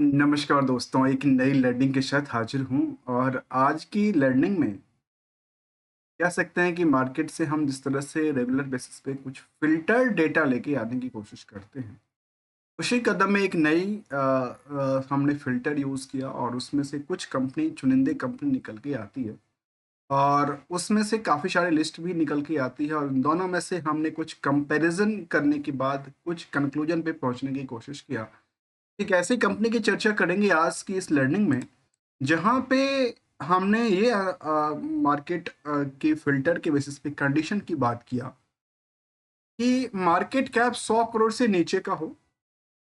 नमस्कार दोस्तों, एक नई लर्निंग के साथ हाजिर हूँ और आज की लर्निंग में कह सकते हैं कि मार्केट से हम जिस तरह से रेगुलर बेसिस पे कुछ फ़िल्टर डेटा लेके आने की कोशिश करते हैं, उसी कदम में एक नई हमने फ़िल्टर यूज़ किया और उसमें से कुछ कंपनी चुनिंदे कंपनी निकल के आती है और उसमें से काफ़ी सारी लिस्ट भी निकल के आती है और इन दोनों में से हमने कुछ कंपैरिज़न करने के बाद कुछ कंक्लूजन पे पहुँचने की कोशिश किया। एक ऐसी कंपनी की चर्चा करेंगे आज की इस लर्निंग में, जहाँ पे हमने ये मार्केट के फ़िल्टर के बेसिस पे कंडीशन की बात किया कि मार्केट कैप 100 करोड़ से नीचे का हो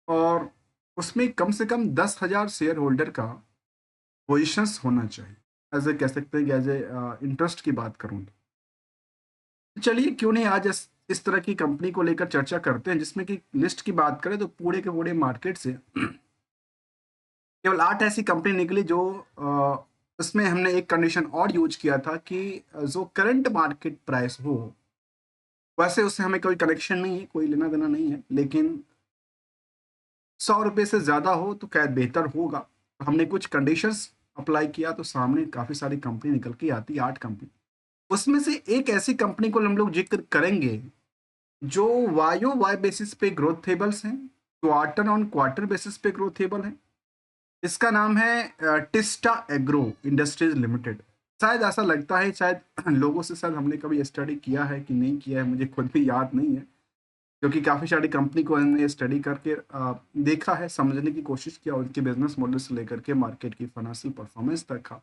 और उसमें कम से कम 10,000 शेयर होल्डर का पोज़ीशंस होना चाहिए। ऐसे कह सकते हैं कि इंटरेस्ट की बात करूँ तो। चलिए क्यों नहीं आज इस तरह की कंपनी को लेकर चर्चा करते हैं जिसमें कि लिस्ट की बात करें तो पूरे के पूरे मार्केट से केवल 8 ऐसी कंपनी निकली जो उसमें हमने एक कंडीशन और यूज़ किया था कि जो करंट मार्केट प्राइस हो, वैसे उससे हमें कोई कनेक्शन नहीं है, कोई लेना-देना नहीं है, लेकिन ₹100 से ज़्यादा हो तो खैर बेहतर होगा। तो हमने कुछ कंडीशंस अप्लाई किया तो सामने काफ़ी सारी कंपनी निकल के आती है, 8 कंपनी। उसमें से एक ऐसी कंपनी को हम लोग ज़िक्र करेंगे, जो वाय-ओ-वाय बेसिस पे ग्रोथेबल्स हैं, क्वार्टर ऑन क्वार्टर बेसिस पे ग्रोथेबल हैं। इसका नाम है टिस्टा एग्रो इंडस्ट्रीज लिमिटेड। शायद ऐसा लगता है, शायद लोगों से शायद हमने कभी स्टडी किया है कि नहीं किया है, मुझे खुद भी याद नहीं है, क्योंकि काफ़ी सारी कंपनी को हमने स्टडी करके देखा है, समझने की कोशिश किया, उनके बिजनेस मॉडल से लेकर के मार्केट की फाइनेंशियल परफॉर्मेंस तक का,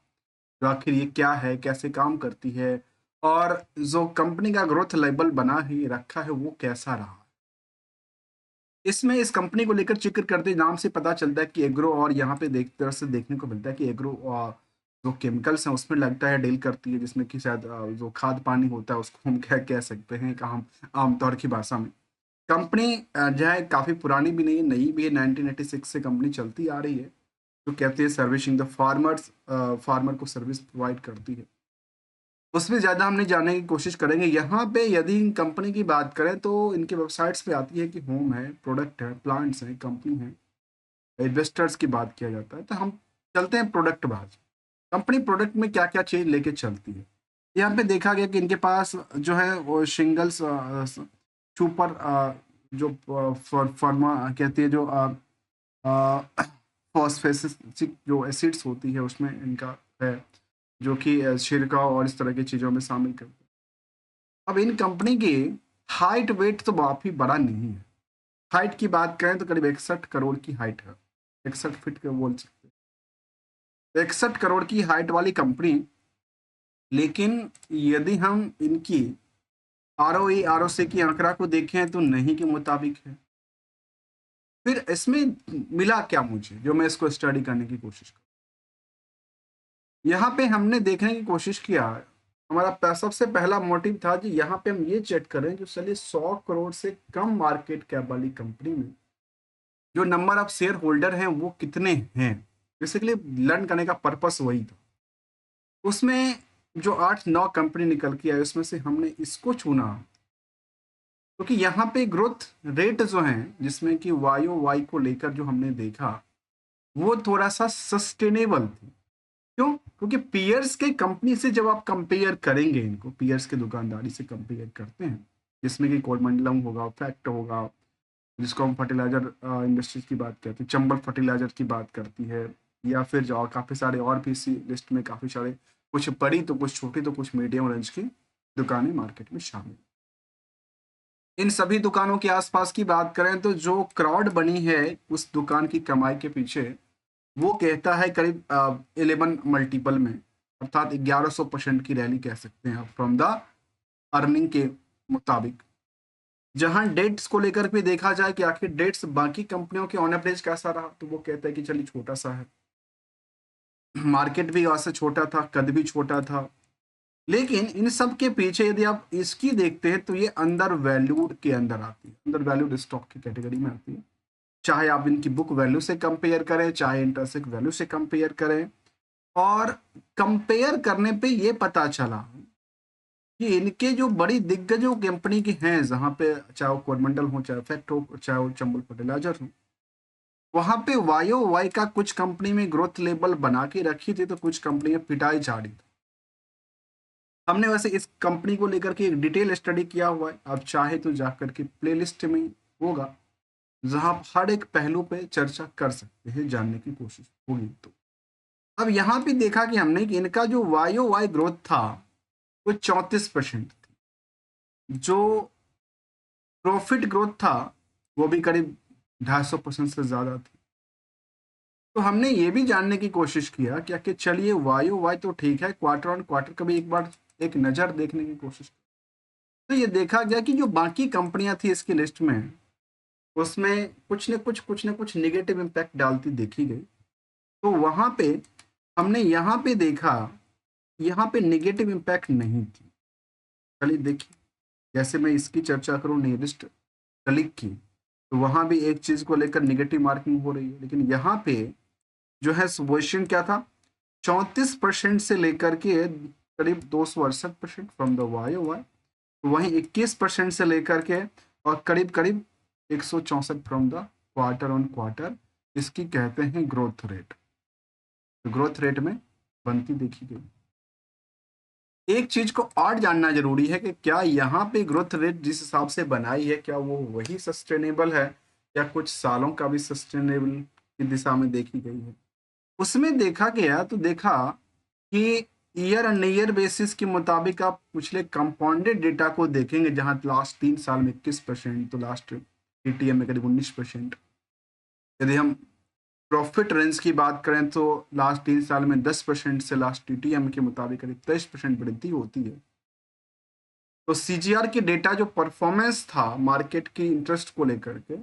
तो आखिर ये क्या है, कैसे काम करती है और जो कंपनी का ग्रोथ लेवल बना ही रखा है वो कैसा रहा। इसमें इस कंपनी को लेकर ज़िक्र करते नाम से पता चलता है कि एग्रो, और यहाँ पे तरह से देखने को मिलता है कि एग्रो जो केमिकल्स हैं उसमें लगता है डील करती है, जिसमें कि शायद जो खाद पानी होता है उसको हम क्या कह सकते हैं कि हम आम तौर की भाषा में। कंपनी जो है काफ़ी पुरानी भी नहीं है, नई भी है, 1986 से कंपनी चलती आ रही है। जो कहते हैं सर्विसिंग द फार्मर्स, फार्मर को सर्विस प्रोवाइड करती है। उसमें ज़्यादा हम नहीं जानने की कोशिश करेंगे। यहाँ पे यदि इन कंपनी की बात करें तो इनके वेबसाइट्स पे आती है कि होम है, प्रोडक्ट है, प्लांट्स हैं, कंपनी है, इन्वेस्टर्स की बात किया जाता है। तो हम चलते हैं प्रोडक्ट बाज। कंपनी प्रोडक्ट में क्या-क्या चीज़ लेके चलती है। यहाँ पे देखा गया कि इनके पास जो है वो शिंगल्स सुपर जो फर्मा कहती है, जो फॉस्फेसिक जो एसिड्स होती है उसमें इनका है, जो कि छिड़काव और इस तरह की चीज़ों में शामिल करते हैं। अब इन कंपनी की हाइट वेट तो काफ़ी बड़ा नहीं है। हाइट की बात करें तो करीब 61 करोड़ की हाइट है। 61 फीट का बोल सकते हैं। 61 करोड़ की हाइट वाली कंपनी, लेकिन यदि हम इनकी आरओई, आरओसी की आंकड़ा को देखें तो नहीं के मुताबिक है। फिर इसमें मिला क्या मुझे, जो मैं इसको स्टडी करने की कोशिश करूँ। यहाँ पे हमने देखने की कोशिश किया, हमारा सबसे पहला मोटिव था कि यहाँ पे हम ये चेक करें जो चलिए 100 करोड़ से कम मार्केट कैप वाली कंपनी में जो नंबर ऑफ शेयर होल्डर हैं वो कितने हैं। बेसिकली लर्न करने का पर्पस वही था। उसमें जो 8-9 कंपनी निकल के आई उसमें से हमने इसको चुना, क्योंकि यहाँ पे ग्रोथ रेट जो है जिसमें कि वायो वाई को लेकर जो हमने देखा वो थोड़ा सा सस्टेनेबल थी। क्यों? क्योंकि पीयर्स के कंपनी से जब आप कंपेयर करेंगे, इनको पीयर्स के दुकानदारी से कंपेयर करते हैं, जिसमें कि कोलमंडलम होगा, फैक्ट होगा, जिसको हम फर्टिलाइज़र इंडस्ट्रीज़ की बात करते हैं, चंबल फर्टिलाइज़र की बात करती है, या फिर जो काफ़ी सारे और भी इसी लिस्ट में काफ़ी सारे, कुछ बड़ी तो कुछ छोटी तो कुछ मीडियम रेंज की दुकानें मार्केट में शामिल। इन सभी दुकानों के आस-पास की बात करें तो जो क्राउड बनी है उस दुकान की कमाई के पीछे, वो कहता है करीब 11 मल्टीपल में, अर्थात 1100% की रैली कह सकते हैं आप फ्रॉम द अर्निंग के मुताबिक। जहाँ डेट्स को लेकर भी देखा जाए कि आखिर डेट्स बाकी कंपनियों के ऑन एवरेज कैसा रहा, तो वो कहता है कि चलिए छोटा-सा है। मार्केट भी वहाँ से छोटा था, कद भी छोटा था। लेकिन इन सब के पीछे यदि आप इसकी देखते हैं तो ये अंडर वैल्यूड के अंदर आती है, अंडर वैल्यूड स्टॉक की कैटेगरी में आती है। चाहे आप इनकी बुक वैल्यू से कंपेयर करें, चाहे इंट्रिंसिक वैल्यू से कंपेयर करें, और कंपेयर करने पे ये पता चला कि इनके जो बड़ी दिग्गजों कंपनी की हैं, जहाँ पे चाहे वो कोरमंडल हो, चाहे फैक्ट हो, चाहे वो चंबल फर्टिलाइजर हो, वहां पे वायो वाई का कुछ कंपनी में ग्रोथ लेवल बना के रखी थी, तो कुछ कंपनी में पिटाई झाड़ी थी। हमने वैसे इस कंपनी को लेकर के एक डिटेल स्टडी किया हुआ है, आप चाहे तो जाकर के प्लेलिस्ट में होगा, जहां आप हर एक पहलू पे चर्चा कर सकते हैं, जानने की कोशिश होगी तो। अब यहाँ पे देखा कि हमने कि इनका जो वायो वाई ग्रोथ था वो 34% थी, जो प्रॉफिट ग्रोथ था वो भी करीब 250% से ज्यादा थी। तो हमने ये भी जानने की कोशिश किया कि चलिए वायो वाई तो ठीक है, क्वार्टर ऑन क्वार्टर कभी एक बार एक नज़र देखने की कोशिश की। तो ये देखा गया कि जो बाकी कंपनियां थी इसकी लिस्ट में, उसमें कुछ न कुछ निगेटिव इम्पैक्ट डालती देखी गई। तो वहां पे हमने यहाँ पे देखा, यहाँ पे निगेटिव इम्पैक्ट नहीं थी। चलिए देखिए, जैसे मैं इसकी चर्चा करूँ नियरेस्ट कलीग की, तो वहां भी एक चीज को लेकर निगेटिव मार्किंग हो रही है, लेकिन यहाँ पे जो है सुबोशन क्या था, 34% से लेकर के करीब 268% फ्रॉम द वाई वाई, वहीं 21% से लेकर के और करीब करीब 164 from the quarter on quarter, इसकी कहते हैं ग्रोथ रेट। तो ग्रोथ रेट में बनती देखी गई। एक चीज को और जानना जरूरी है कि क्या यहाँ पे ग्रोथ रेट जिस हिसाब से बनाई है, क्या वो वही सस्टेनेबल है या कुछ सालों का भी सस्टेनेबल की दिशा में देखी गई है। उसमें देखा गया तो देखा कि ईयर एंड ईयर बेसिस के मुताबिक आप पिछले कंपाउंडेड डेटा को देखेंगे, जहां लास्ट 3 साल में 21%, तो लास्ट टीटीएम में करीब 19%। यदि हम प्रॉफिट रेंज की बात करें तो लास्ट 3 साल में 10% से लास्ट टीटीएम के मुताबिक करीब 23% वृद्धि होती है। तो सीजीआर के डेटा जो परफॉर्मेंस था मार्केट की इंटरेस्ट को लेकर के,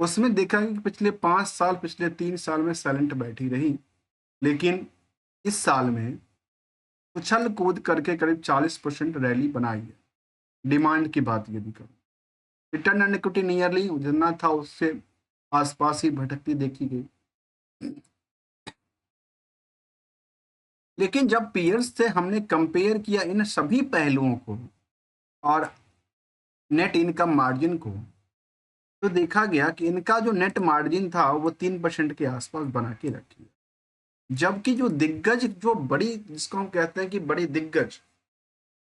उसमें देखा कि पिछले 5 साल, पिछले 3 साल में साइलेंट बैठी रही, लेकिन इस साल में उछल कूद करके करीब 40% रैली बनाई है। डिमांड की बात यदि करूँ, रिटर्न ऑन इक्विटी नियरली जितना था उससे आसपास ही भटकती देखी गई। लेकिन जब पीयर्स से हमने कंपेयर किया इन सभी पहलुओं को और नेट इनकम मार्जिन को, तो देखा गया कि इनका जो नेट मार्जिन था वो 3% के आसपास बना के रखी है। जबकि जो दिग्गज, जो बड़ी, जिसको हम कहते हैं कि बड़ी दिग्गज,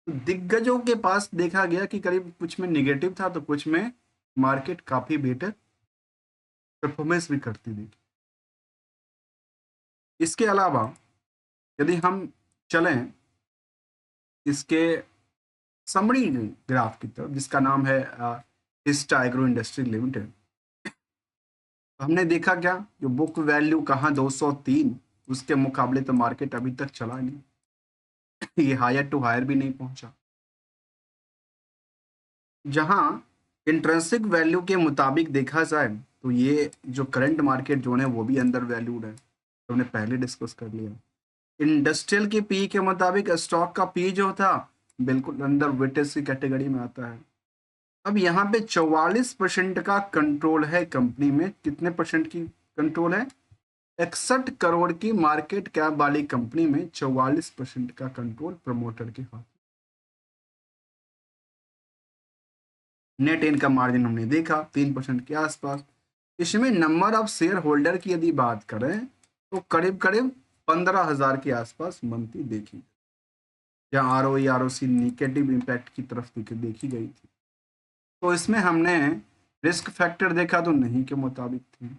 तो दिग्गजों के पास देखा गया कि करीब कुछ में निगेटिव था तो कुछ में मार्केट काफी बेटर परफॉर्मेंस भी करती देखी। इसके अलावा यदि हम चलें इसके समरी ग्राफ की तरफ, जिसका नाम है ईस्ट एग्रो इंडस्ट्री लिमिटेड, हमने देखा क्या, जो बुक वैल्यू कहाँ 203, उसके मुकाबले तो मार्केट अभी तक चला नहीं, ये हायर टू हायर भी नहीं पहुंचा। जहां इंट्रिंसिक वैल्यू के मुताबिक देखा जाए तो ये जो करंट मार्केट जोन है वो भी अंडर वैल्यूड है, तो हमने पहले डिस्कस कर लिया। इंडस्ट्रियल के पी के मुताबिक स्टॉक का पी जो था बिल्कुल अंडर वेटेज की कैटेगरी में आता है। अब यहाँ पे 44% का कंट्रोल है कंपनी में। कितने परसेंट की कंट्रोल है? 61 करोड़ की मार्केट कैप वाली कंपनी में 44% का कंट्रोल प्रमोटर के हाथ। नेट इनकम मार्जिन हमने देखा 3% के आसपास। इसमें नंबर ऑफ शेयर होल्डर की यदि बात करें तो करीब करीब 15,000 के आसपास मंथली देखी, जहाँ आरओई आरओसी निगेटिव इम्पैक्ट की तरफ देखी गई थी। तो इसमें हमने रिस्क फैक्टर देखा तो नहीं के मुताबिक थी।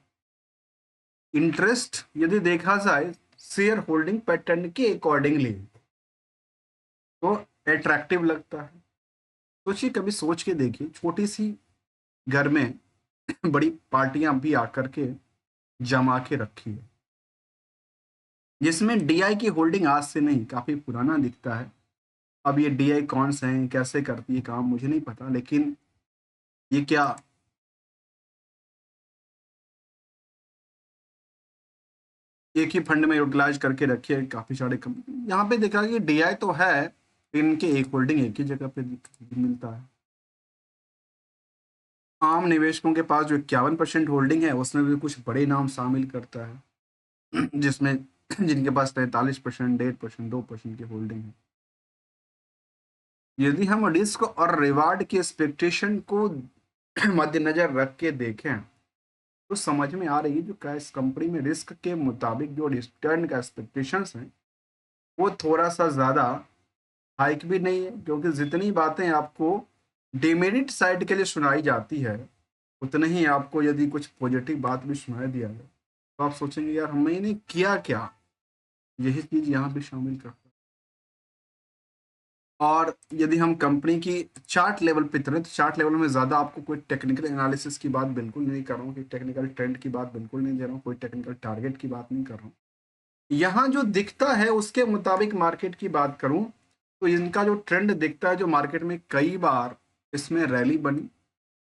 इंटरेस्ट यदि देखा जाए शेयर होल्डिंग पैटर्न के अकॉर्डिंगली तो अट्रैक्टिव लगता है। सोचिए, कभी सोच के देखिए, छोटी सी घर में बड़ी पार्टियां भी आकर के जमा के रखी है, जिसमें डीआई की होल्डिंग आज से नहीं, काफी पुराना दिखता है। अब ये डीआई कौन से हैं, कैसे करती है काम, मुझे नहीं पता, लेकिन ये क्या एक ही फंड में यूटिलाइज करके रखी है काफी सारे कंपनी। यहाँ पे देखा कि डीआई तो है, इनके एक होल्डिंग एक ही जगह पे मिलता है। आम निवेशकों के पास जो 51% होल्डिंग है उसमें भी कुछ बड़े नाम शामिल करता है, जिसमें जिनके पास 43%, 1.5%, 2% की होल्डिंग है। यदि हम रिस्क और रिवार्ड की एक्सपेक्टेशन को मद्देनजर रख के देखें तो समझ में आ रही है जो क्या इस कंपनी में रिस्क के मुताबिक जो रिटर्न का एक्सपेक्टेशंस हैं वो थोड़ा सा ज़्यादा हाइक भी नहीं है, क्योंकि जितनी बातें आपको डिमेरिट साइड के लिए सुनाई जाती है उतने ही आपको यदि कुछ पॉजिटिव बात भी सुनाई दिया जाए तो आप सोचेंगे यार हमने किया क्या। यही चीज़ यहाँ भी शामिल करता है। और यदि हम कंपनी की चार्ट लेवल पे चलें तो चार्ट लेवल में ज़्यादा आपको कोई टेक्निकल एनालिसिस की बात बिल्कुल नहीं कर रहा हूँ, कि टेक्निकल ट्रेंड की बात बिल्कुल नहीं दे रहा हूँ, कोई टेक्निकल टारगेट की बात नहीं कर रहा हूँ। यहाँ जो दिखता है उसके मुताबिक मार्केट की बात करूँ तो इनका जो ट्रेंड दिखता है, जो मार्केट में कई बार इसमें रैली बनी,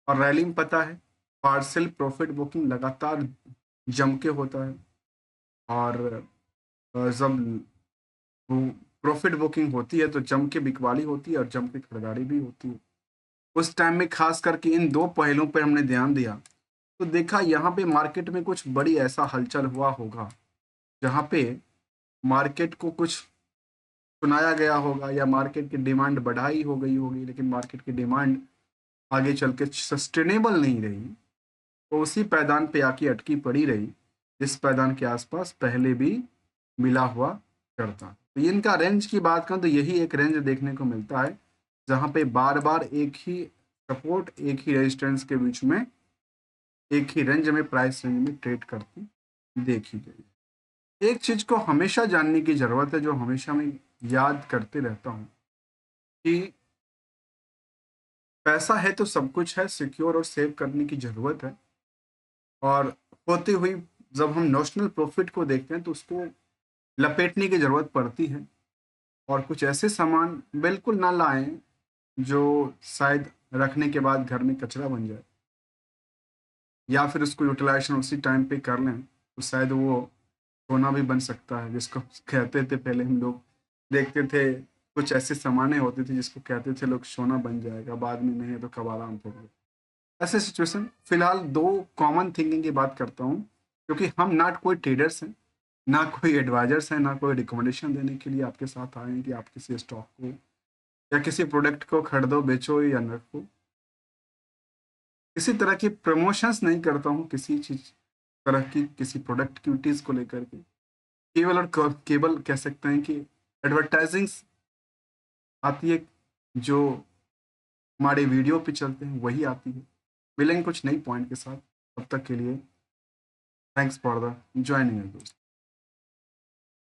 और रैली में पता है पार्शियल प्रॉफिट बुकिंग लगातार जम के होता है। और जब वो प्रॉफिट बुकिंग होती है तो जम के बिकवाली होती है और जम के खरीदारी भी होती है। उस टाइम में खास करके इन दो पहलुओं पर हमने ध्यान दिया तो देखा यहाँ पे मार्केट में कुछ बड़ी ऐसा हलचल हुआ होगा जहाँ पे मार्केट को कुछ सुनाया गया होगा या मार्केट की डिमांड बढ़ाई हो गई होगी, लेकिन मार्केट की डिमांड आगे चल के सस्टेनेबल नहीं रही, तो उसी पैदान पे आके अटकी पड़ी रही जिस पैदान के आसपास पहले भी मिला हुआ करता। तो इनका रेंज की बात करें तो यही एक रेंज देखने को मिलता है जहाँ पे बार बार एक ही सपोर्ट एक ही रेजिस्टेंस के बीच में एक ही रेंज में प्राइस रेंज में ट्रेड करती देखी गई। एक चीज को हमेशा जानने की जरूरत है जो हमेशा मैं याद करते रहता हूँ कि पैसा है तो सब कुछ है, सिक्योर और सेव करने की जरूरत है। और होती हुई जब हम नॉशनल प्रॉफिट को देखते हैं तो उसको लपेटने की जरूरत पड़ती है, और कुछ ऐसे सामान बिल्कुल ना लाएं जो शायद रखने के बाद घर में कचरा बन जाए, या फिर उसको यूटिलाइजेशन उसी टाइम पे कर लें तो शायद वो सोना भी बन सकता है, जिसको कहते थे पहले हम लोग देखते थे कुछ ऐसे सामानें होती थी जिसको कहते थे लोग सोना बन जाएगा, बाद में नहीं है तो कबाड़ा हम पड़ गए। ऐसे सिचुएशन फिलहाल दो कॉमन थिंकिंग की बात करता हूँ, क्योंकि हम ना कोई ट्रेडर्स हैं ना कोई एडवाइजर्स हैं ना कोई रिकमेंडेशन देने के लिए आपके साथ आए हैं कि आप किसी स्टॉक को या किसी प्रोडक्ट को खरीदो बेचो या न रखो। किसी तरह की प्रमोशंस नहीं करता हूँ किसी चीज तरह की किसी प्रोडक्ट एक्टिविटीज को लेकर के। केवल और केवल कह सकते हैं कि एडवर्टाइजिंग्स आती है जो हमारे वीडियो पे चलते हैं वही आती है। मिलेंगे कुछ नई पॉइंट के साथ, तब तक के लिए थैंक्स फॉर द ज्वाइनिंग दोस्त।